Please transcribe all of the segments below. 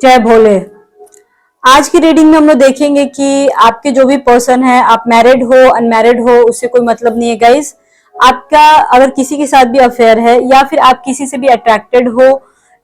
जय भोले। आज की रीडिंग में हम लोग देखेंगे कि आपके जो भी पर्सन है, आप मैरिड हो अनमैरिड हो, उससे कोई मतलब नहीं है गाइस। आपका अगर किसी के साथ भी अफेयर है या फिर आप किसी से भी अट्रैक्टेड हो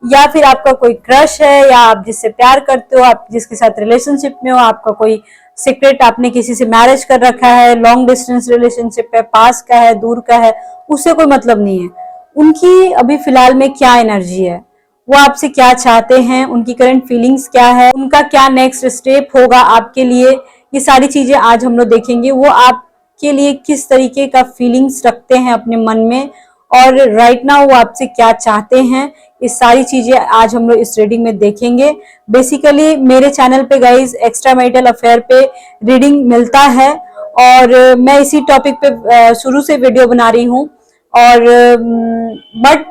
या फिर आपका कोई क्रश है या आप जिससे प्यार करते हो, आप जिसके साथ रिलेशनशिप में हो, आपका कोई सीक्रेट, आपने किसी से मैरिज कर रखा है, लॉन्ग डिस्टेंस रिलेशनशिप है, पास का है, दूर का है, उससे कोई मतलब नहीं है। उनकी अभी फिलहाल में क्या एनर्जी है, वो आपसे क्या चाहते हैं, उनकी करंट फीलिंग्स क्या है, उनका क्या नेक्स्ट स्टेप होगा आपके लिए, ये सारी चीजें आज हम लोग देखेंगे। वो आपके लिए किस तरीके का फीलिंग्स रखते हैं अपने मन में और राइट नाउ वो आपसे क्या चाहते हैं, ये सारी चीजें आज हम लोग इस रीडिंग में देखेंगे। बेसिकली मेरे चैनल पे गाइज एक्स्ट्रा मैरिटल अफेयर पे रीडिंग मिलता है और मैं इसी टॉपिक पे शुरू से वीडियो बना रही हूँ और बट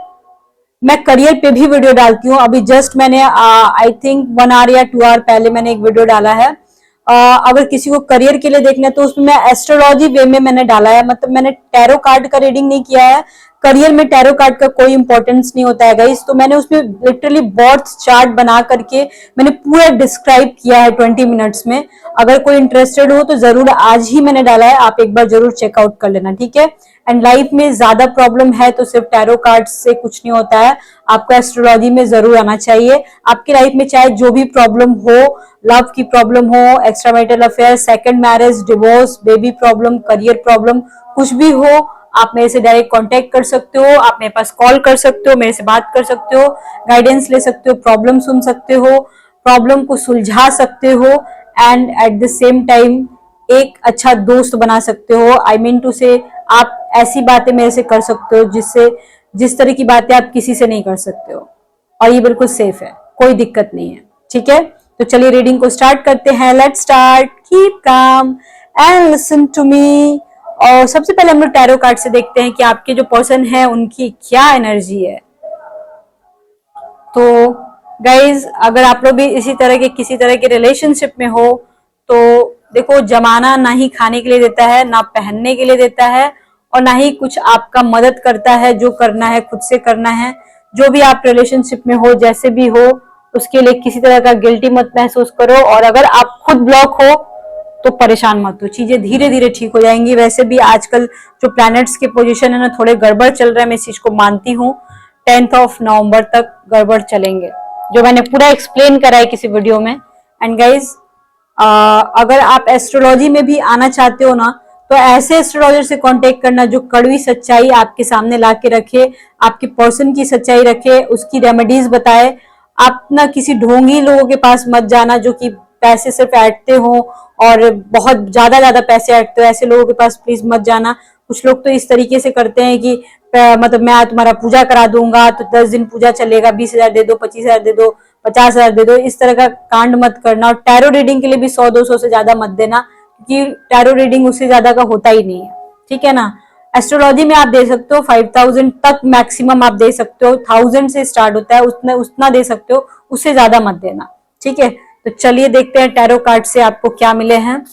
मैं करियर पे भी वीडियो डालती हूँ। अभी जस्ट मैंने आई थिंक 1 आवर या 2 आवर पहले मैंने एक वीडियो डाला है। अगर किसी को करियर के लिए देखना है तो उसमें मैं एस्ट्रोलॉजी वे में मैंने डाला है, मतलब मैंने टैरो कार्ड का रीडिंग नहीं किया है। करियर में टैरो कार्ड का कोई इंपॉर्टेंस नहीं होता है गाइस, तो मैंने उसमें लिटरली बर्थ चार्ट बना करके मैंने पूरा डिस्क्राइब किया है 20 मिनट्स में। अगर कोई इंटरेस्टेड हो तो जरूर, आज ही मैंने डाला है, आप एक बार जरूर चेकआउट कर लेना, ठीक है। एंड लाइफ में ज्यादा प्रॉब्लम है तो सिर्फ टैरो कार्ड से कुछ नहीं होता है, आपको एस्ट्रोलॉजी में जरूर आना चाहिए। आपकी लाइफ में चाहे जो भी प्रॉब्लम हो, लव की प्रॉब्लम हो, extra marital affair, second marriage, divorce, baby problem, career problem, कुछ भी हो, आप मेरे से डायरेक्ट कांटेक्ट कर सकते हो, आप मेरे पास कॉल कर सकते हो, मेरे से बात कर सकते हो, गाइडेंस ले सकते हो, प्रॉब्लम सुन सकते हो, प्रॉब्लम को सुलझा सकते हो and at the same time एक अच्छा दोस्त बना सकते हो। आई मीन टू से आप ऐसी बातें मेरे से कर सकते हो जिससे, जिस तरह की बातें आप किसी से नहीं कर सकते हो, और ये बिल्कुल सेफ है, कोई दिक्कत नहीं है, ठीक है। तो चलिए रीडिंग को स्टार्ट करते हैं। Let's start, keep calm and listen to me. और सबसे पहले हम लोग टैरो कार्ड से देखते हैं कि आपके जो पर्सन है उनकी क्या एनर्जी है। तो गाइज, अगर आप लोग भी इसी तरह के किसी तरह के रिलेशनशिप में हो तो देखो, जमाना ना ही खाने के लिए देता है, ना पहनने के लिए देता है, और ना ही कुछ आपका मदद करता है। जो करना है खुद से करना है। जो भी आप रिलेशनशिप में हो, जैसे भी हो, उसके लिए किसी तरह का गिल्टी मत महसूस करो। और अगर आप खुद ब्लॉक हो तो परेशान मत हो, चीजें धीरे धीरे ठीक हो जाएंगी। वैसे भी आजकल जो प्लैनेट्स के पोजीशन है ना, थोड़े गड़बड़ चल रहा है, मैं इस चीज को मानती हूँ। 10th ऑफ नवंबर तक गड़बड़ चलेंगे, जो मैंने पूरा एक्सप्लेन करा है किसी वीडियो में। एंड गाइज, अगर आप एस्ट्रोलॉजी में भी आना चाहते हो ना, तो ऐसे एस्ट्रोलॉजर से कांटेक्ट करना जो कड़वी सच्चाई आपके सामने ला के रखे, आपके पर्सन की सच्चाई रखे, उसकी रेमेडीज बताए। आप ना किसी ढोंगी लोगों के पास मत जाना जो कि पैसे सिर्फ ऐंठते हो और बहुत ज्यादा पैसे ऐंठते हो, ऐसे लोगों के पास प्लीज मत जाना। कुछ लोग तो इस तरीके से करते हैं कि मतलब मैं तुम्हारा पूजा करा दूंगा तो 10 दिन पूजा चलेगा, 20,000 दे दो, 25,000 दे दो, 50,000 दे दो, इस तरह का कांड मत करना। और टैरो रीडिंग के लिए भी 100-200 से ज्यादा मत देना, क्योंकि टैरो रीडिंग उससे ज्यादा का होता ही नहीं है, ठीक है ना। एस्ट्रोलॉजी में आप दे सकते हो 5,000 तक मैक्सिमम आप दे सकते हो, 1000 से स्टार्ट होता है, उतना दे सकते हो, उससे ज्यादा मत देना, ठीक है। तो चलिए देखते हैं टैरो कार्ड से आपको क्या मिले हैं।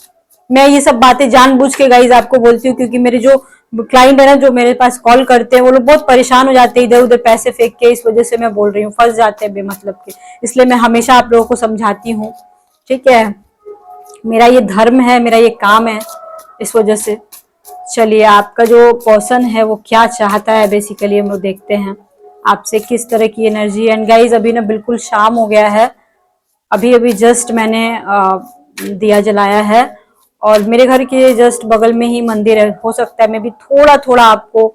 मैं ये सब बातें जानबूझ के गाइज आपको बोलती हूँ, क्योंकि मेरे जो क्लाइंट है ना, जो मेरे पास कॉल करते हैं, वो लोग बहुत परेशान हो जाते हैं इधर उधर पैसे फेंक के। इस वजह से मैं बोल रही हूँ, फंस जाते हैं बेमतलब के, इसलिए मैं हमेशा आप लोगों को समझाती हूँ, ठीक है। मेरा ये धर्म है, मेरा ये काम है, इस वजह से। चलिए, आपका जो पर्सन है वो क्या चाहता है बेसिकली हम लोग देखते हैं, आपसे किस तरह की एनर्जी। एंड गाइज, अभी ना बिल्कुल शाम हो गया है, अभी अभी जस्ट मैंने दिया जलाया है और मेरे घर के जस्ट बगल में ही मंदिर है। हो सकता है मैं भी थोड़ा थोड़ा आपको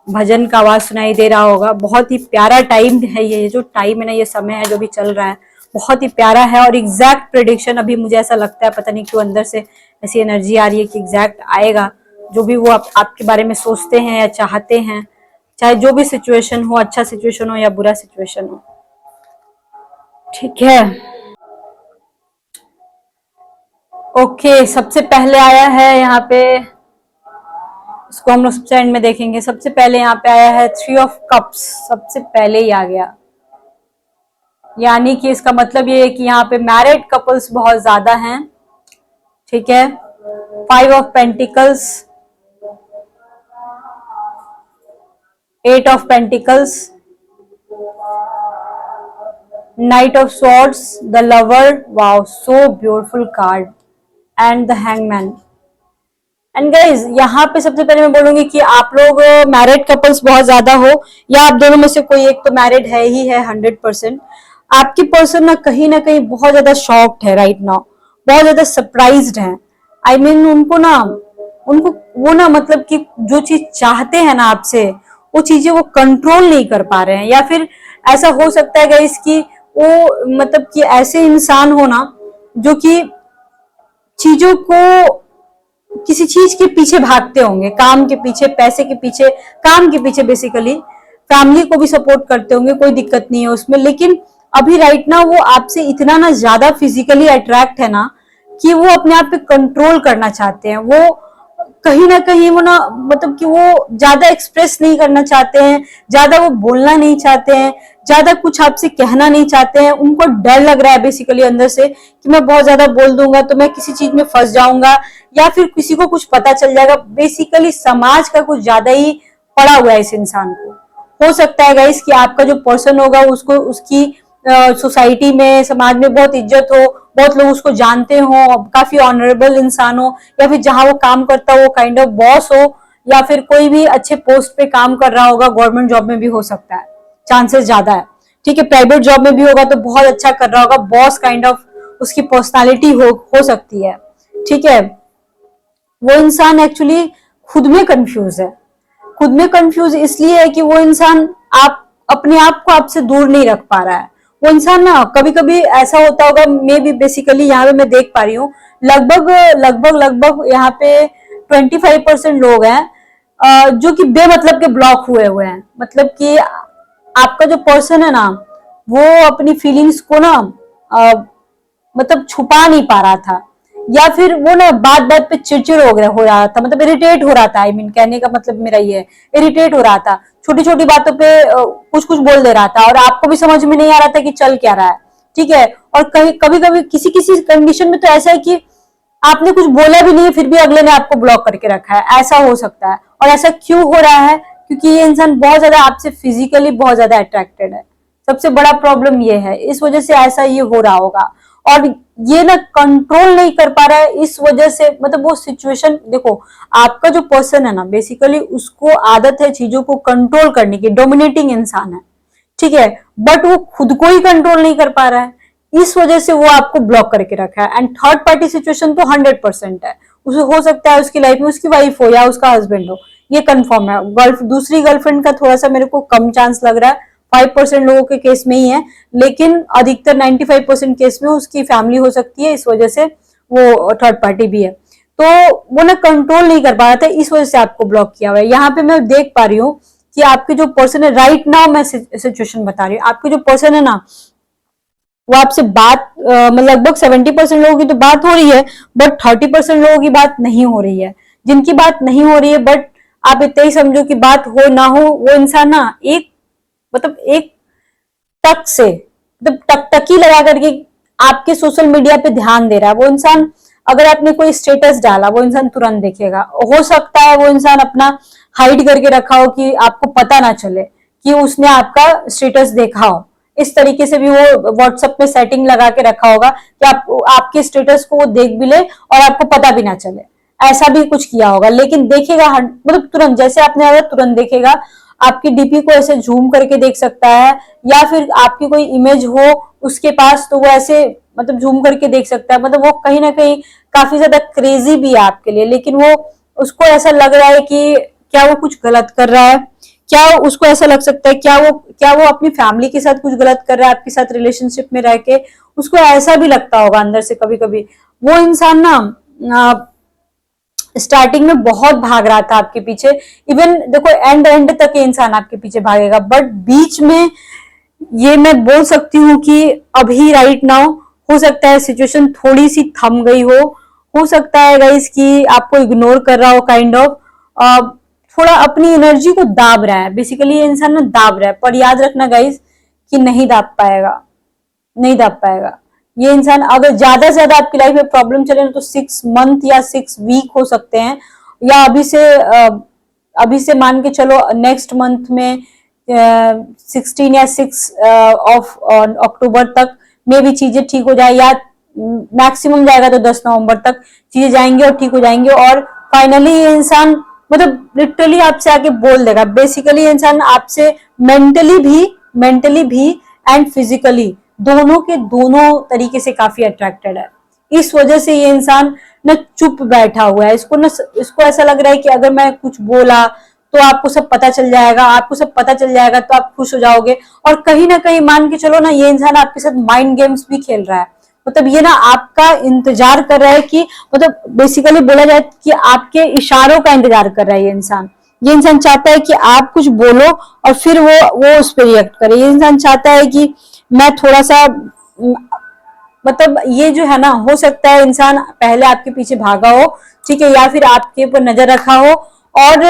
भजन का आवाज सुनाई दे रहा होगा। बहुत ही प्यारा टाइम है ये जो टाइम है ना, ये समय है जो भी चल रहा है, बहुत ही प्यारा है। और एग्जैक्ट प्रेडिक्शन अभी मुझे ऐसा लगता है, पता नहीं क्यों अंदर से ऐसी एनर्जी आ रही है कि एग्जैक्ट आएगा जो भी वो आपके बारे में सोचते हैं या चाहते हैं, चाहे जो भी सिचुएशन हो, अच्छा सिचुएशन हो या बुरा सिचुएशन हो, ठीक है। ओके, सबसे पहले आया है यहाँ पे, इसको हम लोग सबसे एंड में देखेंगे। सबसे पहले यहाँ पे आया है 3 ऑफ कप्स, सबसे पहले ही आ गया, यानी कि इसका मतलब ये है कि यहाँ पे मैरिड कपल्स बहुत ज्यादा हैं, ठीक है। 5 of pentacles, 8 of pentacles, night of swords, the lover, wow so beautiful card, and the hangman. And guys यहाँ पे सबसे पहले मैं बोलूंगी कि आप लोग मैरिड कपल्स बहुत ज्यादा हो, या आप दोनों में से कोई एक तो मैरिड है ही है 100%। आपकी पर्सन ना कहीं बहुत ज्यादा शॉक्ड है राइट नाउ, बहुत ज्यादा सरप्राइज्ड है। आई मीन उनको वो ना मतलब कि जो चीज चाहते हैं ना आपसे, वो चीजें वो कंट्रोल नहीं कर पा रहे हैं, या फिर ऐसा हो सकता है गाइस कि वो मतलब कि ऐसे इंसान हो ना जो कि चीजों को किसी चीज के पीछे भागते होंगे, काम के पीछे, पैसे के पीछे, काम के पीछे बेसिकली, फैमिली को भी सपोर्ट करते होंगे, कोई दिक्कत नहीं है उसमें, लेकिन अभी राइट ना वो आपसे इतना ना ज्यादा फिजिकली अट्रैक्ट है ना कि वो अपने आप पे कंट्रोल करना चाहते हैं। वो कहीं ना कहीं वो ना मतलब कि वो ज्यादा एक्सप्रेस नहीं करना चाहते हैं, ज्यादा वो बोलना नहीं चाहते हैं, ज्यादा कुछ आपसे कहना नहीं चाहते हैं। उनको डर लग रहा है बेसिकली अंदर से कि मैं बहुत ज्यादा बोल दूंगा तो मैं किसी चीज में फंस जाऊंगा, या फिर किसी को कुछ पता चल जाएगा। बेसिकली समाज का कुछ ज्यादा ही पड़ा हुआ है इस इंसान को। हो सकता है गाइस कि आपका जो पर्सन होगा उसको उसकी सोसाइटी में, समाज में बहुत इज्जत हो, बहुत लोग उसको जानते हो, काफी ऑनरेबल इंसान हो, या फिर जहां वो काम करता हो वो काइंड ऑफ बॉस हो, या फिर कोई भी अच्छे पोस्ट पे काम कर रहा होगा, गवर्नमेंट जॉब में भी हो सकता है, चांसेस ज्यादा है। ठीक है, प्राइवेट जॉब में भी होगा तो बहुत अच्छा कर रहा होगा, बॉस काइंड ऑफ उसकी पर्सनालिटी हो सकती है। ठीक है, वो इंसान एक्चुअली खुद में कंफ्यूज है। खुद में कंफ्यूज इसलिए है कि वो इंसान आप अपने आप को आपसे दूर नहीं रख पा रहा है। वो इंसान ना कभी कभी ऐसा होता होगा, मे बी बेसिकली यहाँ पे मैं देख पा रही हूँ लगभग लगभग लगभग यहाँ पे 25% लोग हैं जो कि बेमतलब के ब्लॉक हुए हुए हैं। मतलब कि आपका जो पर्सन है ना वो अपनी फीलिंग्स को ना मतलब छुपा नहीं पा रहा था, या फिर वो ना बात बात पे चिड़चिड़ हो रहा था, मतलब इरिटेट हो रहा था। आई मीन कहने का मतलब मेरा ये है, इरिटेट हो रहा था, छोटी छोटी बातों पे कुछ कुछ बोल दे रहा था, और आपको भी समझ में नहीं आ रहा था कि चल क्या रहा है। ठीक है, और कभी कभी किसी किसी कंडीशन में तो ऐसा है कि आपने कुछ बोला भी नहीं है फिर भी अगले ने आपको ब्लॉक करके रखा है, ऐसा हो सकता है। और ऐसा क्यों हो रहा है? क्योंकि ये इंसान बहुत ज्यादा आपसे फिजिकली बहुत ज्यादा अट्रैक्टेड है। सबसे बड़ा प्रॉब्लम ये है, इस वजह से ऐसा ये हो रहा होगा। और ये ना कंट्रोल नहीं कर पा रहा है, इस वजह से मतलब वो सिचुएशन देखो, आपका जो पर्सन है ना बेसिकली उसको आदत है चीजों को कंट्रोल करने की, डोमिनेटिंग इंसान है। ठीक है, बट वो खुद को ही कंट्रोल नहीं कर पा रहा है, इस वजह से वो आपको ब्लॉक करके रखा है। एंड थर्ड पार्टी सिचुएशन तो 100% है। उसे हो सकता है उसकी लाइफ में उसकी वाइफ हो या उसका हस्बैंड हो, ये कंफर्म है। दूसरी गर्लफ्रेंड का थोड़ा सा मेरे को कम चांस लग रहा है, 5% लोगों के केस में ही है, लेकिन अधिकतर 95% केस में उसकी फैमिली हो सकती है, इस वजह से वो थर्ड पार्टी भी है। तो वो ना कंट्रोल नहीं कर पा रहा था, इस वजह से आपको ब्लॉक किया हुआ है। यहाँ पे मैं देख पा रही हूँ कि आपके जो पर्सन है राइट नाउ, मैं सिचुएशन बता रही हूँ, आपके जो पर्सन है ना वो आपसे बात मतलब लगभग 70% लोगों की तो बात हो रही है, बट 30% लोगों की बात नहीं हो रही है। जिनकी बात नहीं हो रही है, बट आप इतना ही समझो कि बात हो ना हो, वो इंसान ना एक टक से मतलब टकटकी लगा करके आपके सोशल मीडिया पे ध्यान दे रहा है। वो इंसान अगर आपने कोई स्टेटस डाला वो इंसान तुरंत देखेगा। हो सकता है वो इंसान अपना हाइड करके रखा हो कि आपको पता ना चले कि उसने आपका स्टेटस देखा हो। इस तरीके से भी वो व्हाट्सएप में सेटिंग लगा के रखा होगा कि आपके स्टेटस को वो देख भी ले और आपको पता भी ना चले, ऐसा भी कुछ किया होगा। लेकिन देखेगा मतलब तुरंत, जैसे आपने आया तुरंत देखेगा। आपकी डीपी को ऐसे झूम करके देख सकता है, या फिर आपकी कोई इमेज हो उसके पास तो वो ऐसे मतलब झूम करके देख सकता है। मतलब वो कहीं ना कहीं काफी ज्यादा क्रेजी भी है आपके लिए, लेकिन वो उसको ऐसा लग रहा है कि क्या वो कुछ गलत कर रहा है, क्या उसको ऐसा लग सकता है क्या वो अपनी फैमिली के साथ कुछ गलत कर रहा है, आपके साथ रिलेशनशिप में रह के उसको ऐसा भी लगता होगा अंदर से कभी कभी। वो इंसान ना स्टार्टिंग में बहुत भाग रहा था आपके पीछे, इवन देखो एंड तक ये इंसान आपके पीछे भागेगा, बट बीच में ये मैं बोल सकती हूँ कि अभी राइट नाउ हो सकता है सिचुएशन थोड़ी सी थम गई हो सकता है गाइस कि आपको इग्नोर कर रहा हो काइंड ऑफ, थोड़ा अपनी एनर्जी को दाब रहा है। बेसिकली ये इंसान ना दाब रहा है, पर याद रखना गाइस कि नहीं दाब पाएगा, नहीं दाब पाएगा। ये इंसान अगर ज्यादा से ज्यादा आपकी लाइफ में प्रॉब्लम चले ना तो 6 मंथ या 6 वीक हो सकते हैं, या अभी से मान के चलो नेक्स्ट मंथ में 16 या 6 ऑफ अक्टूबर तक में भी चीजें ठीक हो जाए, या मैक्सिमम जाएगा तो 10 नवंबर तक चीजें जाएंगी और ठीक हो जाएंगी। और फाइनली ये इंसान मतलब लिटरली आपसे आके बोल देगा। बेसिकली ये इंसान आपसे मेंटली भी एंड फिजिकली दोनों के दोनों तरीके से काफी अट्रैक्टेड है। इस वजह से ये इंसान न चुप बैठा हुआ है। इसको ऐसा लग रहा है कि अगर मैं कुछ बोला तो आपको सब पता चल जाएगा, आपको सब पता चल जाएगा तो आप खुश हो जाओगे। और कहीं ना कहीं मान के चलो ना, ये इंसान आपके साथ माइंड गेम्स भी खेल रहा है। मतलब ये ना आपका इंतजार कर रहा है कि मतलब बेसिकली बोला जाए कि आपके इशारों का इंतजार कर रहा है ये इंसान चाहता है कि आप कुछ बोलो और फिर वो उस पर रिएक्ट करे। ये इंसान चाहता है कि मैं थोड़ा सा मतलब ये जो है ना, हो सकता है इंसान पहले आपके पीछे भागा हो, ठीक है, या फिर आपके ऊपर नजर रखा हो और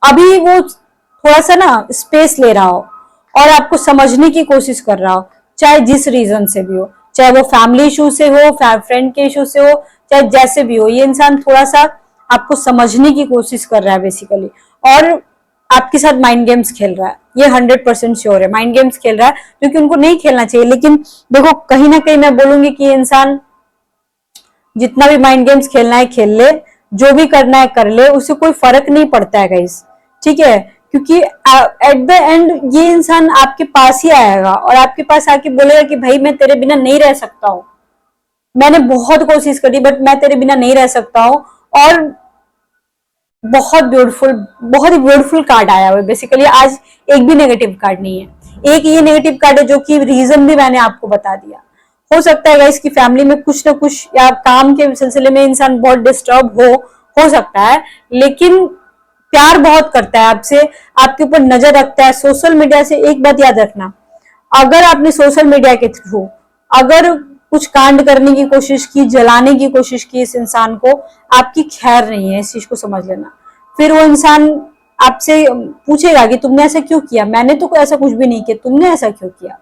अभी वो थोड़ा सा ना स्पेस ले रहा हो और आपको समझने की कोशिश कर रहा हो, चाहे जिस रीजन से भी हो, चाहे वो फैमिली इशू से हो, फ्रेंड के इशू से हो, चाहे जैसे भी हो। ये इंसान थोड़ा सा आपको समझने की कोशिश कर रहा है बेसिकली, और आपके साथ माइंड गेम्स खेल रहा है। ये 100% श्योर है, माइंड गेम्स खेल रहा है, क्योंकि उनको नहीं खेलना चाहिए। लेकिन देखो कहीं ना कहीं मैं बोलूंगी कि ये इंसान जितना भी माइंड गेम्स खेलना है खेल ले, जो भी करना है कर ले, उससे कोई फर्क नहीं पड़ता है गाइस, ठीक है। क्योंकि एट द एंड ये इंसान आपके पास ही आएगा और आपके पास आके बोलेगा कि भाई मैं तेरे बिना नहीं रह सकता हूँ, मैंने बहुत कोशिश करी बट मैं तेरे बिना नहीं रह सकता हूँ। और बहुत ही ब्यूटीफुल कार्ड आया हुआ है बेसिकली। आज एक भी नेगेटिव कार्ड नहीं है, एक ये नेगेटिव कार्ड है जो कि रीजन भी मैंने आपको बता दिया। हो सकता है गाइस कि फैमिली में कुछ ना कुछ या काम के सिलसिले में इंसान बहुत डिस्टर्ब हो सकता है, लेकिन प्यार बहुत करता है आपसे, आपके ऊपर नजर रखता है। सोशल मीडिया से एक बात याद रखना, अगर आपने सोशल मीडिया के थ्रू अगर कुछ कांड करने की कोशिश की, जलाने की कोशिश की इस इंसान को, आपकी खैर नहीं है, इस चीज को समझ लेना। फिर वो इंसान आपसे पूछेगा कि तुमने ऐसा क्यों किया, मैंने तो ऐसा कुछ भी नहीं किया, तुमने ऐसा क्यों किया।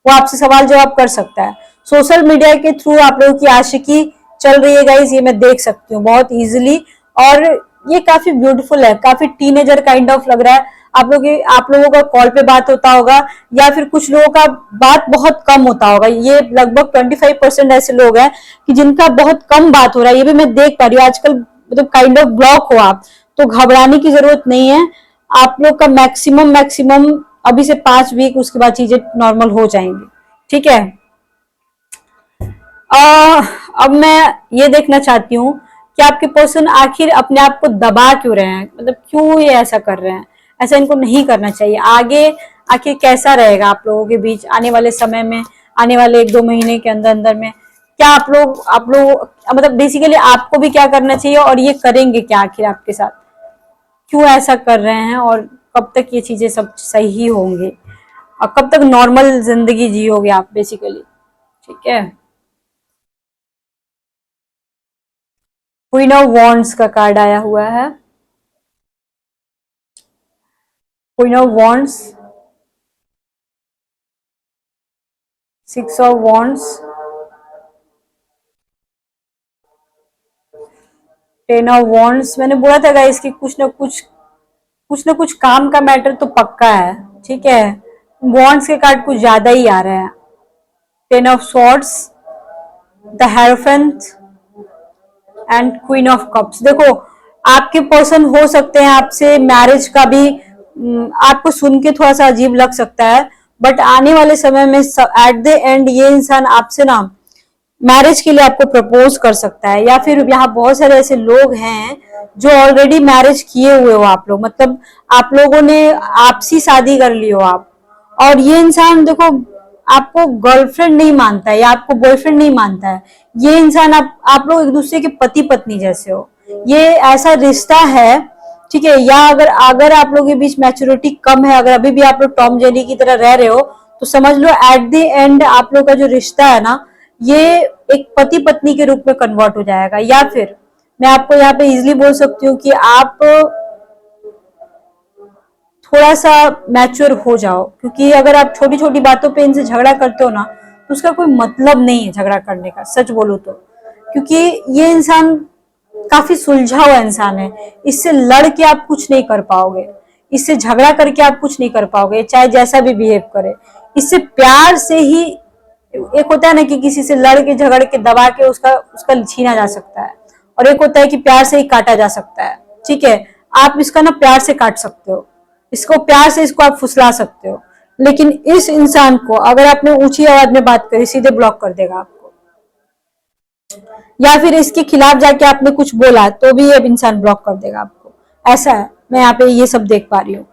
वो आपसे सवाल जवाब कर सकता है। सोशल मीडिया के थ्रू आप लोगों की आशिकी चल रही है गाइस, ये मैं देख सकती हूँ बहुत इजीली, और ये काफी ब्यूटीफुल है, काफी टीनेजर काइंड ऑफ लग रहा है। आप लोगों का कॉल पे बात होता होगा, या फिर कुछ लोगों का बात बहुत कम होता होगा। ये लगभग 25% ऐसे लोग हैं कि जिनका बहुत कम बात हो रहा है, ये भी मैं देख पा रही हूँ आजकल। मतलब काइंड ऑफ ब्लॉक हो आप, तो घबराने की जरूरत नहीं है। आप लोग का मैक्सिमम अभी से 5 वीक, उसके बाद चीजें नॉर्मल हो जाएंगी, ठीक है। अब मैं ये देखना चाहती हूँ कि आपके पर्सन आखिर अपने आप को दबा क्यों रहे हैं, मतलब क्यों ये ऐसा कर रहे हैं। ऐसा इनको नहीं करना चाहिए। आगे आखिर कैसा रहेगा आप लोगों के बीच आने वाले समय में, आने वाले 1-2 महीने के अंदर में, क्या आप लोग मतलब बेसिकली आपको भी क्या करना चाहिए और ये करेंगे क्या आखिर आपके साथ, क्यों ऐसा कर रहे हैं, और कब तक ये चीजें सब सही होंगी और कब तक नॉर्मल जिंदगी जियोगे आप बेसिकली, ठीक है। क्वीन ऑफ वॉन्ड्स का कार्ड आया हुआ है। Queen of wands, 6 of wands, 10 of wands. मैंने बोला था गाइस कि कुछ ना कुछ काम का मैटर तो पक्का है, ठीक है। वॉन्ड्स के कार्ड कुछ ज्यादा ही आ रहे हैं। 10 of swords, the hierophant and queen of cups. देखो आपके पर्सन हो सकते हैं आपसे मैरिज का भी, आपको सुन के थोड़ा सा अजीब लग सकता है, बट आने वाले समय में एट द एंड ये इंसान आपसे ना मैरिज के लिए आपको प्रपोज कर सकता है। या फिर यहाँ बहुत सारे ऐसे लोग हैं जो ऑलरेडी मैरिज किए हुए हो आप लोग, मतलब आप लोगों ने आपसी शादी कर ली हो आप, और ये इंसान देखो आपको गर्लफ्रेंड नहीं मानता है या आपको बॉयफ्रेंड नहीं मानता है। ये इंसान आप लोग एक दूसरे के पति पत्नी जैसे हो, ये ऐसा रिश्ता है, ठीक है। या अगर आप लोगों के बीच मैच्योरिटी कम है, अगर अभी भी आप लोग टॉम जेरी की तरह रह रहे हो, तो समझ लो एट द एंड आप लोग का जो रिश्ता है ना, ये एक पति पत्नी के रूप में कन्वर्ट हो जाएगा। या फिर मैं आपको यहाँ पे इजिली बोल सकती हूँ कि आप थोड़ा सा मैच्योर हो जाओ, क्योंकि अगर आप छोटी छोटी बातों पे इनसे झगड़ा करते हो ना, तो उसका कोई मतलब नहीं है झगड़ा करने का, सच बोलूं तो। क्योंकि ये इंसान काफी सुलझा हुआ इंसान है, इससे लड़ के आप कुछ नहीं कर पाओगे। इससे झगड़ा करके आप कुछ नहीं कर पाओगे, चाहे जैसा भी बिहेव करे। इससे प्यार से ही, एक होता है ना कि किसी से लड़ के झगड़ के दबा के उसका उसका छीना जा सकता है, और एक होता है कि प्यार से ही काटा जा सकता है। ठीक है, आप इसका ना प्यार से काट सकते हो, इसको प्यार से इसको आप फुसला सकते हो, लेकिन इस इंसान को अगर आपने ऊंची आवाज में बात करी सीधे ब्लॉक कर देगा आपको, या फिर इसके खिलाफ जाके आपने कुछ बोला तो भी ये इंसान ब्लॉक कर देगा आपको। ऐसा है, मैं यहाँ पे ये सब देख पा रही हूँ।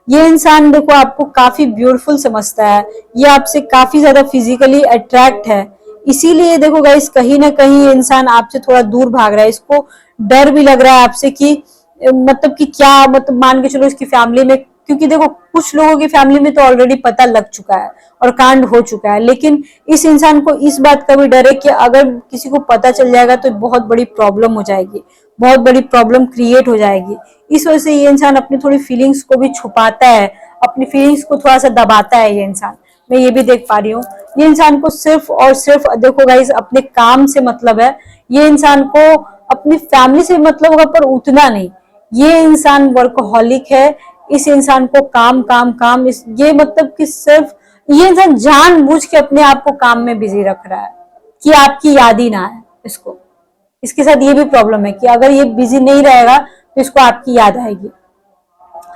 ये इंसान देखो आपको काफी ब्यूटीफुल समझता है, ये आपसे काफी ज्यादा फिजिकली अट्रैक्ट है, इसीलिए देखो गाइस कहीं ना कहीं ये इंसान आपसे थोड़ा दूर भाग रहा है। इसको डर भी लग रहा है आपसे कि मतलब कि क्या, मतलब मान के चलो इसकी फैमिली में, क्योंकि देखो कुछ लोगों की फैमिली में तो ऑलरेडी पता लग चुका है और कांड हो चुका है, लेकिन इस इंसान को इस बात का भी डर है कि अगर किसी को पता चल जाएगा तो बहुत बड़ी प्रॉब्लम हो जाएगी, बहुत बड़ी प्रॉब्लम क्रिएट हो जाएगी। इस वजह से ये इंसान अपनी थोड़ी फीलिंग्स को भी छुपाता है, अपनी फीलिंग्स को थोड़ा सा दबाता है ये इंसान। मैं ये भी देख पा रही हूँ, ये इंसान को सिर्फ और सिर्फ देखो गाइस अपने काम से मतलब है, ये इंसान को अपनी फैमिली से मतलब होगा पर उतना नहीं। ये इंसान वर्कहोलिक है, इस इंसान को काम काम काम, ये मतलब कि सिर्फ ये इंसान जानबूझ के अपने आप को काम में बिजी रख रहा है कि आपकी याद ही ना आए इसको। इसके साथ ये भी प्रॉब्लम है कि अगर ये बिजी नहीं रहेगा तो इसको आपकी याद आएगी,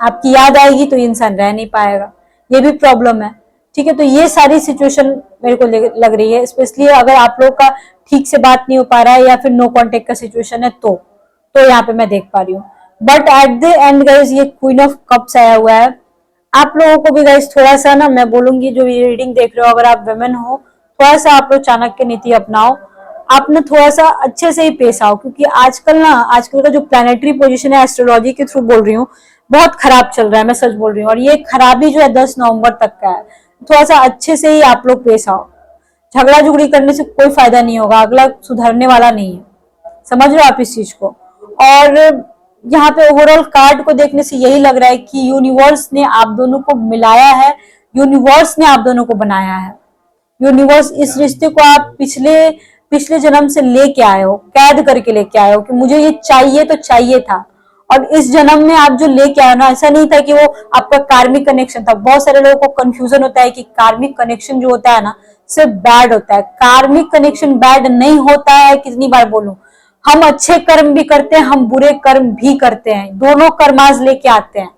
आपकी याद आएगी तो ये इंसान रह नहीं पाएगा, ये भी प्रॉब्लम है। ठीक है, तो ये सारी सिचुएशन मेरे को लग रही है, स्पेशली अगर आप लोग का ठीक से बात नहीं हो पा रहा है या फिर नो कांटेक्ट का सिचुएशन है तो यहाँ पे मैं देख पा रही हूँ। But at the end guys ये क्वीन ऑफ कप्स आया हुआ है। आप लोगों को भी गाइस थोड़ा सा ना, मैं बोलूंगी जो ये रीडिंग देख रहे हो, अगर आप वुमेन हो थोड़ा सा आप लोग चाणक्य नीति अपनाओ, आप ना थोड़ा सा अच्छे से ही पेश आओ, क्योंकि आजकल का जो प्लैनेटरी पोजीशन है एस्ट्रोलॉजी के थ्रू बोल रही हूँ, बहुत खराब चल रहा है, मैं सच बोल रही हूँ। और ये खराबी जो है 10 नवंबर तक का है, थोड़ा सा अच्छे से ही आप लोग पेश आओ। झगड़ा झुगड़ी करने से कोई फायदा नहीं होगा, अगला सुधरने वाला नहीं है, समझ रहे हो आप इस चीज को। और यहाँ पे ओवरऑल कार्ड को देखने से यही लग रहा है कि यूनिवर्स ने आप दोनों को मिलाया है, यूनिवर्स ने आप दोनों को बनाया है। यूनिवर्स इस रिश्ते को आप पिछले जन्म से लेके आए हो, कैद करके लेके आए हो कि मुझे ये चाहिए तो चाहिए था, और इस जन्म में आप जो लेके आए ना, ऐसा नहीं था कि वो आपका कार्मिक कनेक्शन था। बहुत सारे लोगों को कंफ्यूजन होता है कि कार्मिक कनेक्शन जो होता है ना सिर्फ बैड होता है। कार्मिक कनेक्शन बैड नहीं होता है, कितनी बार बोलूं, हम अच्छे कर्म भी करते हैं, हम बुरे कर्म भी करते हैं, दोनों कर्माज लेके आते हैं।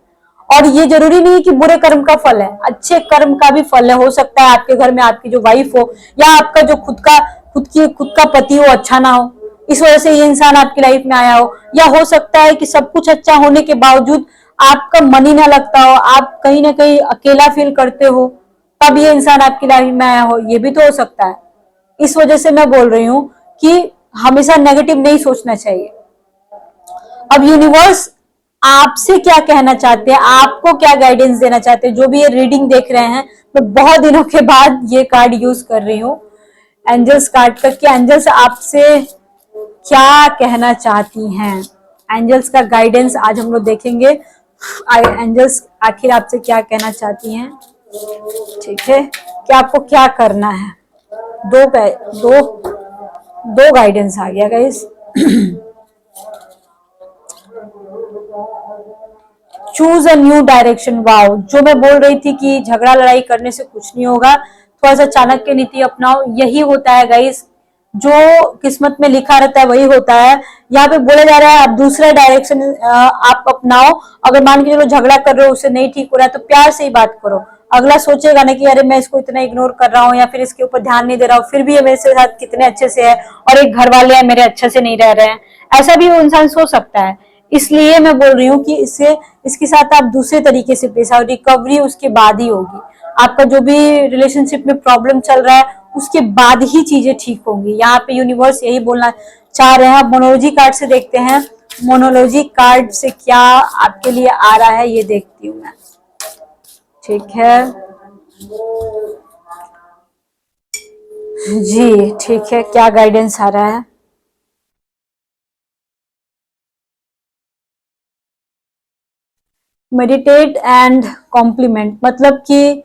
और ये जरूरी नहीं कि बुरे कर्म का फल है, अच्छे कर्म का भी फल है। हो सकता है आपके घर में आपकी जो वाइफ हो या आपका जो खुद का पति हो अच्छा ना हो, इस वजह से ये इंसान आपकी लाइफ में आया हो। या हो सकता है कि सब कुछ अच्छा होने के बावजूद आपका मन ही ना लगता हो, आप कहीं ना कहीं अकेला फील करते हो, तब ये इंसान आपकी लाइफ में आया हो, ये भी तो हो सकता है। इस वजह से मैं बोल रही हूँ कि हमेशा नेगेटिव नहीं सोचना चाहिए। अब यूनिवर्स आपसे क्या कहना चाहते हैं, आपको क्या गाइडेंस देना चाहते हैं, जो भी ये रीडिंग देख रहे हैं, मैं बहुत दिनों के बाद ये कार्ड यूज कर रही हूँ एंजल्स कार्ड का, कि एंजल्स आपसे क्या कहना चाहती हैं। एंजल्स का गाइडेंस आज हम लोग देखेंगे, एंजल्स आखिर आपसे क्या कहना चाहती हैं। ठीक है, कि आपको क्या करना है। दो गाइडेंस आ गया guys. Choose a new direction. Wow, जो मैं बोल रही थी कि झगड़ा लड़ाई करने से कुछ नहीं होगा, थोड़ा सा चाणक्य नीति अपनाओ, यही होता है गाइस, जो किस्मत में लिखा रहता है वही होता है। यहाँ पे बोला जा रहा है आप दूसरा डायरेक्शन आप अपनाओ। अगर मान के चलो झगड़ा कर रहे हो, उससे नहीं ठीक हो रहा है, तो प्यार से ही बात करो। अगला सोचेगा ना कि अरे मैं इसको इतना इग्नोर कर रहा हूँ या फिर इसके ऊपर ध्यान नहीं दे रहा हूँ, फिर भी ये मेरे साथ कितने अच्छे से है, और एक घर वाले हैं मेरे अच्छे से नहीं रह रहे हैं, ऐसा भी वो इंसान सोच सकता है। इसलिए मैं बोल रही हूँ कि इसके साथ आप दूसरे तरीके से पेश आओ, रिकवरी उसके बाद ही होगी। आपका जो भी रिलेशनशिप में प्रॉब्लम चल रहा है उसके बाद ही चीजें ठीक होंगी। यहाँ पे यूनिवर्स यही बोलना चाह रहे हैं। मोनोलॉजी कार्ड से देखते हैं, मोनोलॉजी कार्ड से क्या आपके लिए आ रहा है ये देखती हूँ मैं। ठीक है जी, ठीक है, क्या गाइडेंस आ रहा है। मेडिटेट एंड कॉम्प्लीमेंट, मतलब कि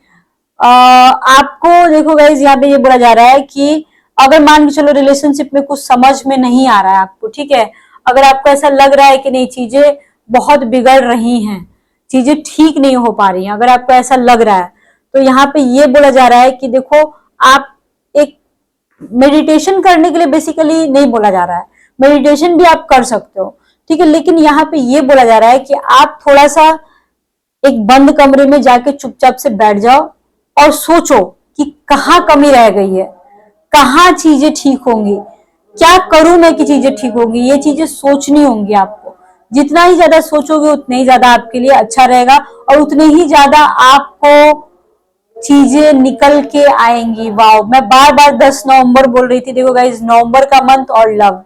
आपको देखो गाइज, यहाँ पे ये बोला जा रहा है कि अगर मान के चलो रिलेशनशिप में कुछ समझ में नहीं आ रहा है आपको, ठीक है, अगर आपको ऐसा लग रहा है कि नहीं चीजें बहुत बिगड़ रही हैं, चीजें ठीक नहीं हो पा रही हैं, अगर आपको ऐसा लग रहा है, तो यहाँ पे ये बोला जा रहा है कि देखो आप एक मेडिटेशन करने के लिए बेसिकली नहीं बोला जा रहा है, मेडिटेशन भी आप कर सकते हो, ठीक है, लेकिन यहाँ पे ये बोला जा रहा है कि आप थोड़ा सा एक बंद कमरे में जाके चुपचाप से बैठ जाओ और सोचो कि कहाँ कमी रह गई है, कहाँ चीजें ठीक होंगी, क्या करूं मैं कि चीजें ठीक होंगी, ये चीजें सोचनी होंगी आपको। जितना ही ज्यादा सोचोगे उतना ही ज्यादा आपके लिए अच्छा रहेगा और उतने ही ज्यादा आपको चीजें निकल के आएंगी। वाओ, मैं बार बार 10 नवंबर बोल रही थी, देखो गाइस नवंबर का मंथ और लव,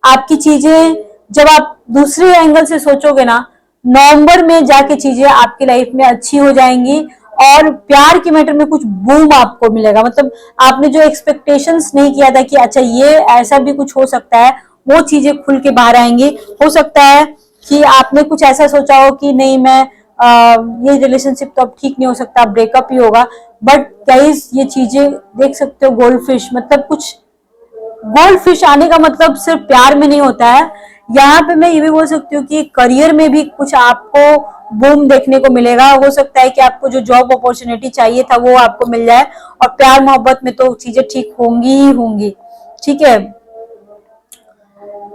आपकी चीजें जब आप दूसरे एंगल से सोचोगे ना, नवंबर में जाके चीजें आपकी लाइफ में अच्छी हो जाएंगी और प्यार के मैटर में कुछ बूम आपको मिलेगा। मतलब आपने जो एक्सपेक्टेशंस नहीं किया था कि अच्छा ये ऐसा भी कुछ हो सकता है, वो चीजें खुल के बाहर आएंगी। हो सकता है कि आपने कुछ ऐसा सोचा हो कि नहीं मैं ये रिलेशनशिप तो अब ठीक नहीं हो सकता, ब्रेकअप ही होगा, बट गाइस ये चीजें देख सकते हो, गोल्ड फिश मतलब कुछ, गोल्ड फिश आने का मतलब सिर्फ प्यार में नहीं होता है, यहाँ पे मैं ये भी बोल सकती हूँ कि करियर में भी कुछ आपको बूम देखने को मिलेगा। हो सकता है कि आपको जो जॉब अपॉर्चुनिटी चाहिए था वो आपको मिल जाए, और प्यार मोहब्बत में तो चीजें ठीक होंगी ही होंगी, ठीक है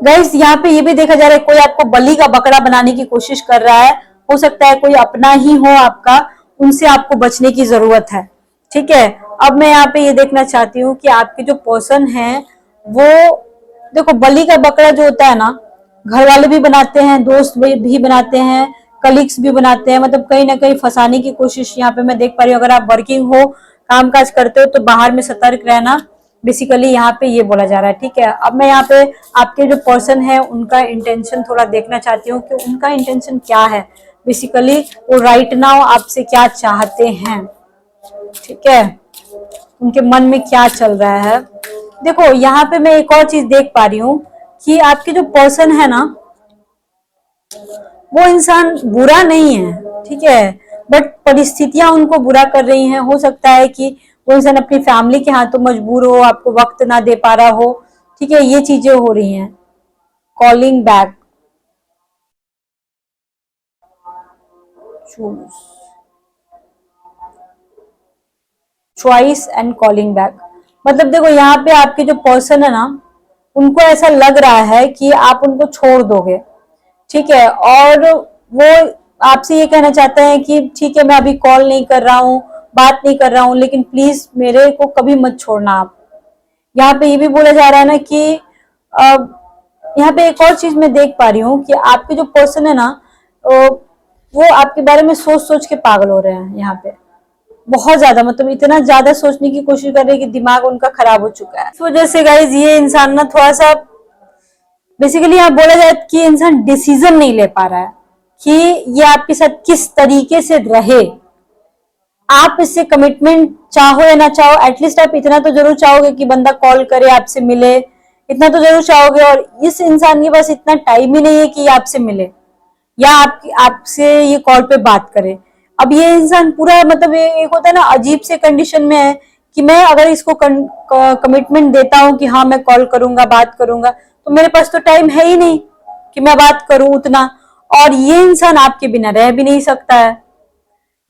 गाइस। यहाँ पे ये भी देखा जा रहा है कोई आपको बलि का बकरा बनाने की कोशिश कर रहा है, हो सकता है कोई अपना ही हो आपका, उनसे आपको बचने की जरूरत है, ठीक है। अब मैं यहाँ पे ये देखना चाहती हूँ कि आपके जो पर्सन है वो, देखो बलि का बकरा जो होता है ना, घर वाले भी बनाते हैं, दोस्त भी बनाते हैं, कलीग्स भी बनाते हैं, मतलब कहीं ना कहीं फंसाने की कोशिश यहाँ पे मैं देख पा रही हूँ। अगर आप वर्किंग हो, काम काज करते हो, तो बाहर में सतर्क रहना बेसिकली यहाँ पे ये बोला जा रहा है, ठीक है। अब मैं यहाँ पे आपके जो पर्सन है उनका इंटेंशन थोड़ा देखना चाहती हूँ कि उनका इंटेंशन क्या है, बेसिकली वो राइट नाउ आपसे क्या चाहते हैं, ठीक है, उनके मन में क्या चल रहा है। देखो यहाँ पे मैं एक और चीज देख पा रही हूँ कि आपके जो पर्सन है ना, वो इंसान बुरा नहीं है, ठीक है, बट परिस्थितियां उनको बुरा कर रही हैं। हो सकता है कि वो इंसान अपनी फैमिली के हाथों मजबूर हो, आपको वक्त ना दे पा रहा हो, ठीक है, ये चीजें हो रही हैं। Calling back, choice and calling back, मतलब देखो यहाँ पे आपके जो पर्सन है ना, उनको ऐसा लग रहा है कि आप उनको छोड़ दोगे, ठीक है, और वो आपसे ये कहना चाहते हैं कि ठीक है मैं अभी कॉल नहीं कर रहा हूँ, बात नहीं कर रहा हूँ, लेकिन प्लीज मेरे को कभी मत छोड़ना आप। यहाँ पे ये भी बोला जा रहा है ना कि यहाँ पे एक और चीज मैं देख पा रही हूँ कि आपके जो पर्सन है ना, वो आपके बारे में सोच सोच के पागल हो रहे हैं यहाँ पे, बहुत ज्यादा, मतलब इतना ज्यादा सोचने की कोशिश कर रहे हैं कि दिमाग उनका खराब हो चुका है। इस वजह से गाइज ये इंसान ना थोड़ा सा, बेसिकली यहाँ बोला जाए कि इंसान डिसीजन नहीं ले पा रहा है कि ये आपके साथ किस तरीके से रहे। आप इससे कमिटमेंट चाहो या ना चाहो, एटलीस्ट आप इतना तो जरूर चाहोगे कि बंदा कॉल करे, आपसे मिले, इतना तो जरूर चाहोगे, और इस इंसान के पास इतना टाइम ही नहीं है कि आपसे मिले या आपसे ये कॉल पे बात करे। अब ये इंसान पूरा, मतलब एक होता है ना अजीब से कंडीशन में है कि मैं अगर इसको कमिटमेंट देता हूँ कि हाँ मैं कॉल करूंगा, बात करूंगा, तो मेरे पास तो टाइम है ही नहीं कि मैं बात करूं उतना, और ये इंसान आपके बिना रह भी नहीं सकता है,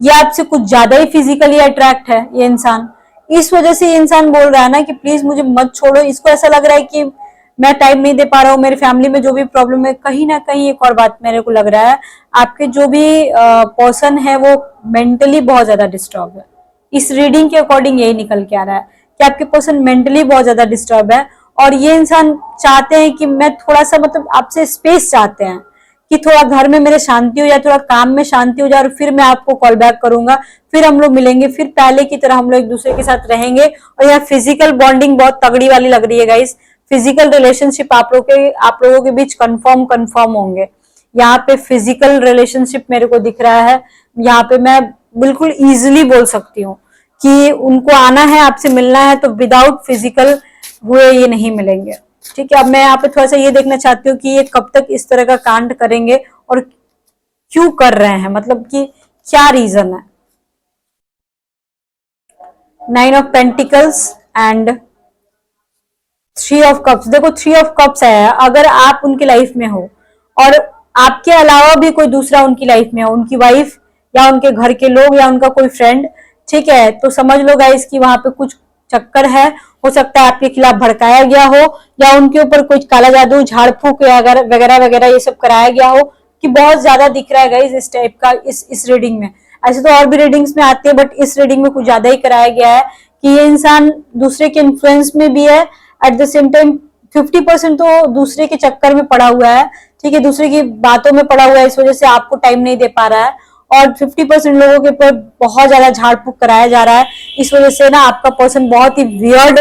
ये आपसे कुछ ज्यादा ही फिजिकली अट्रैक्ट है ये इंसान। इस वजह से ये इंसान बोल रहा है ना कि प्लीज मुझे मत छोड़ो। इसको ऐसा लग रहा है कि मैं टाइम नहीं दे पा रहा हूँ, मेरे फैमिली में जो भी प्रॉब्लम है, कहीं ना कहीं एक और बात मेरे को लग रहा है, आपके जो भी पर्सन है वो मेंटली बहुत ज्यादा डिस्टर्ब है। इस रीडिंग के अकॉर्डिंग यही निकल के आ रहा है कि आपके पर्सन मेंटली बहुत ज्यादा डिस्टर्ब है, और ये इंसान चाहते हैं कि मैं थोड़ा सा, मतलब आपसे स्पेस चाहते हैं कि थोड़ा घर में मेरे शांति हो जाए, थोड़ा काम में शांति हो जाए, और फिर मैं आपको कॉल बैक करूंगा, फिर हम लोग मिलेंगे, फिर पहले की तरह हम लोग एक दूसरे के साथ रहेंगे। और यहाँ फिजिकल बॉन्डिंग बहुत तगड़ी वाली लग रही है गाइस, फिजिकल रिलेशनशिप आप लोगों के बीच कंफर्म होंगे। यहाँ पे फिजिकल रिलेशनशिप मेरे को दिख रहा है, यहाँ पे मैं बिल्कुल इजिली बोल सकती हूँ कि उनको आना है, आपसे मिलना है, तो विदाउट फिजिकल हुए ये नहीं मिलेंगे, ठीक है। अब मैं यहाँ पे थोड़ा सा ये देखना चाहती हूँ कि ये कब तक इस तरह का कांड करेंगे और क्यों कर रहे हैं, मतलब कि क्या रीजन है। 9 of pentacles and 3 of cups, देखो 3 ऑफ कप्स है, अगर आप उनकी लाइफ में हो और आपके अलावा भी कोई दूसरा उनकी लाइफ में हो, उनकी वाइफ या उनके घर के लोग या उनका कोई फ्रेंड, ठीक है, तो समझ लो गाइस कि वहां पे कुछ चक्कर है। हो सकता है आपके खिलाफ भड़काया गया हो या उनके ऊपर कुछ काला जादू, झाड़ फूक वगैरह वगैरह ये सब कराया गया हो, कि बहुत ज्यादा दिख रहा है गाइस इस टाइप का इस रीडिंग में। ऐसे तो और भी रीडिंग्स में आती है, बट इस रीडिंग में कुछ ज्यादा ही कराया गया है कि ये इंसान दूसरे के इन्फ्लुएंस में भी है, एट द सेम टाइम 50% तो दूसरे के चक्कर में पड़ा हुआ है, ठीक है, दूसरे की बातों में पड़ा हुआ है, इस वजह से आपको टाइम नहीं दे पा रहा है। और 50% लोगों के ऊपर बहुत ज्यादा झाड़ फूक कराया जा रहा है, इस वजह से ना आपका पर्सन बहुत ही वियर्ड,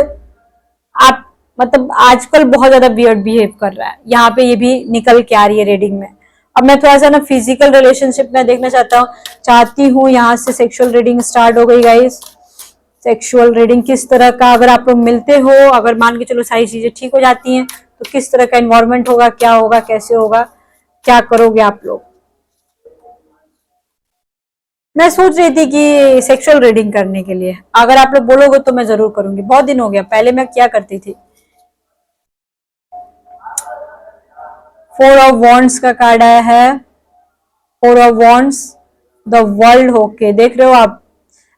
आप मतलब आजकल बहुत ज्यादा वियर्ड बिहेव कर रहा है, यहाँ पे ये भी निकल के आ रही है रीडिंग में। अब मैं थोड़ा सा ना फिजिकल रिलेशनशिप में देखना चाहती हूँ। यहाँ से सेक्सुअल रीडिंग स्टार्ट हो गई गाइस। सेक्सुअल रीडिंग किस तरह का, अगर आप लोग मिलते हो, अगर मान के चलो सारी चीजें ठीक हो जाती हैं, तो किस तरह का एनवायरनमेंट होगा, क्या होगा, कैसे होगा, क्या करोगे आप लोग। मैं सोच रही थी कि सेक्सुअल रीडिंग करने के लिए, अगर आप लोग बोलोगे तो मैं जरूर करूंगी। बहुत दिन हो गया, पहले मैं क्या करती थी। 4 ऑफ वॉन्ड्स का कार्ड आया है। 4 ऑफ वॉन्ड्स, द वर्ल्ड होके देख रहे हो आप,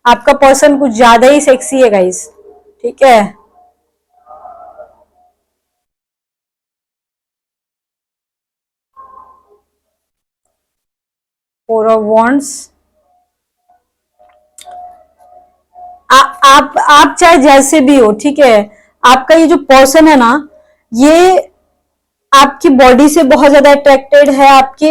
आपका पर्सन कुछ ज्यादा ही सेक्सी है गाइस, ठीक है। फोर ऑफ वॉन्ड्स, आप चाहे जैसे भी हो, ठीक है, आपका ये जो पर्सन है ना, ये आपकी बॉडी से बहुत ज्यादा अट्रैक्टेड है, आपके,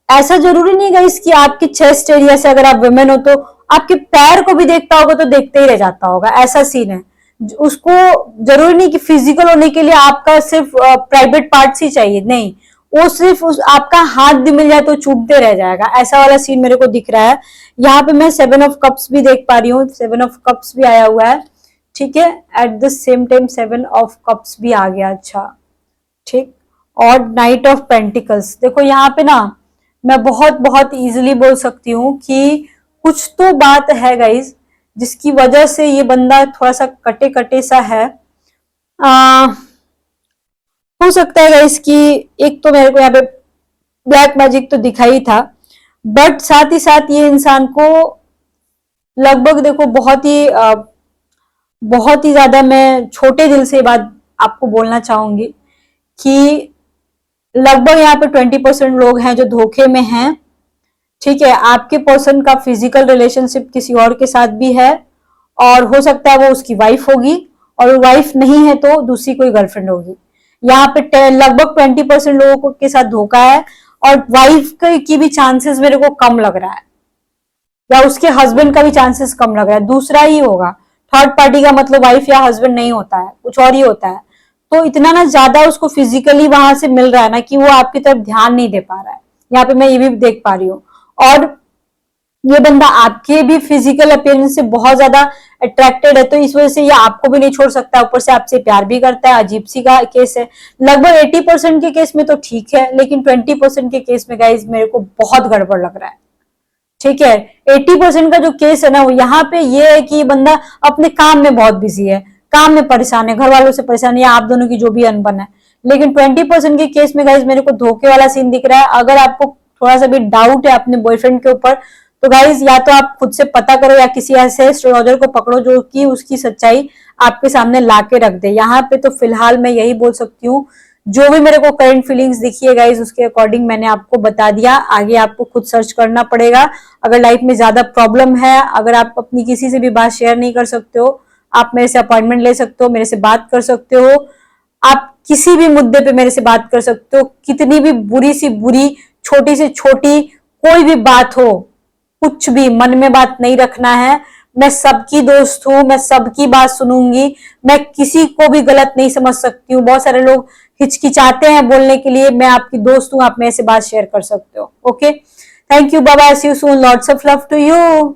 ऐसा जरूरी नहीं है इसकी आपके चेस्ट एरिया से, अगर आप वुमेन हो तो आपके पैर को भी देखता होगा तो देखते ही रह जाता होगा, ऐसा सीन है। उसको जरूरी नहीं कि फिजिकल होने के लिए आपका सिर्फ प्राइवेट पार्ट्स ही चाहिए, नहीं, वो सिर्फ आपका हाथ भी मिल जाए तो चूमते रह जाएगा, ऐसा वाला सीन मेरे को दिख रहा है। यहाँ पे मैं 7 ऑफ कप्स भी देख पा रही हूँ, 7 ऑफ कप्स भी आया हुआ है, ठीक है, at the same time 7 of cups भी आ गया, अच्छा, ठीक। और नाइट ऑफ पेंटिकल्स, देखो यहाँ पे ना मैं बहुत बहुत इजीली बोल सकती हूँ कि कुछ तो बात है गाइज, जिसकी वजह से ये बंदा थोड़ा सा कटे कटे सा है। हो सकता है गाइज कि एक तो मेरे को यहाँ पे ब्लैक मैजिक तो दिखाई था, बट साथ ही साथ ये इंसान को लगभग देखो बहुत ही ज्यादा मैं छोटे दिल से बात आपको बोलना चाहूंगी कि लगभग यहाँ पे 20% लोग हैं जो धोखे में हैं, ठीक है। आपके पर्सन का फिजिकल रिलेशनशिप किसी और के साथ भी है, और हो सकता है वो उसकी वाइफ होगी, और वाइफ नहीं है तो दूसरी कोई गर्लफ्रेंड होगी। यहाँ पे लगभग 20% लोगों के साथ धोखा है, और वाइफ की भी चांसेस मेरे को कम लग रहा है, या उसके हस्बैंड का भी चांसेस कम लग रहा है, दूसरा ही होगा। थर्ड पार्टी का मतलब वाइफ या हस्बैंड नहीं होता है, कुछ और ही होता है। तो इतना ना ज्यादा उसको फिजिकली वहां से मिल रहा है ना कि वो आपकी तरफ ध्यान नहीं दे पा रहा है, यहाँ पे मैं ये भी देख पा रही हूँ। और ये बंदा आपके भी फिजिकल अपीयरेंस से बहुत ज्यादा अट्रैक्टेड है, तो इस वजह से ये आपको भी नहीं छोड़ सकता, ऊपर से आपसे प्यार भी करता है। अजीब सी का केस है। लगभग 80% के केस में तो ठीक है, लेकिन 20% के केस में गाइज मेरे को बहुत गड़बड़ लग रहा है, ठीक है। 80% का जो केस है ना, वो यहाँ पे ये है कि बंदा अपने काम में बहुत बिजी है, काम में परेशान है, घर वालों से परेशान है, या आप दोनों की जो भी अनबन है। लेकिन 20% के केस में गाइज मेरे को धोखे वाला सीन दिख रहा है। अगर आपको थोड़ा सा भी डाउट है अपने बॉयफ्रेंड के ऊपर, तो गाइज या तो आप खुद से पता करो, या किसी ऐसे एस्ट्रोलॉजर को पकड़ो जो कि उसकी सच्चाई आपके सामने ला के रख दे। यहाँ पे तो फिलहाल मैं यही बोल सकती हूँ, जो भी मेरे को करंट फीलिंग्स दिखी है गाइज, उसके अकॉर्डिंग मैंने आपको बता दिया। आगे आपको खुद सर्च करना पड़ेगा। अगर लाइफ में ज्यादा प्रॉब्लम है, अगर आप अपनी किसी से भी बात शेयर नहीं कर सकते हो, आप मेरे से अपॉइंटमेंट ले सकते हो, मेरे से बात कर सकते हो, आप किसी भी मुद्दे पे मेरे से बात कर सकते हो। कितनी भी बुरी सी बुरी, छोटी से छोटी कोई भी बात हो, कुछ भी मन में बात नहीं रखना है। मैं सबकी दोस्त हूँ, मैं सबकी बात सुनूंगी, मैं किसी को भी गलत नहीं समझ सकती हूँ। बहुत सारे लोग हिचकिचाते हैं बोलने के लिए, मैं आपकी दोस्त हूँ, आप मेरे से बात शेयर कर सकते हो। Okay, thank you, bye bye, see you soon, lots of love to you.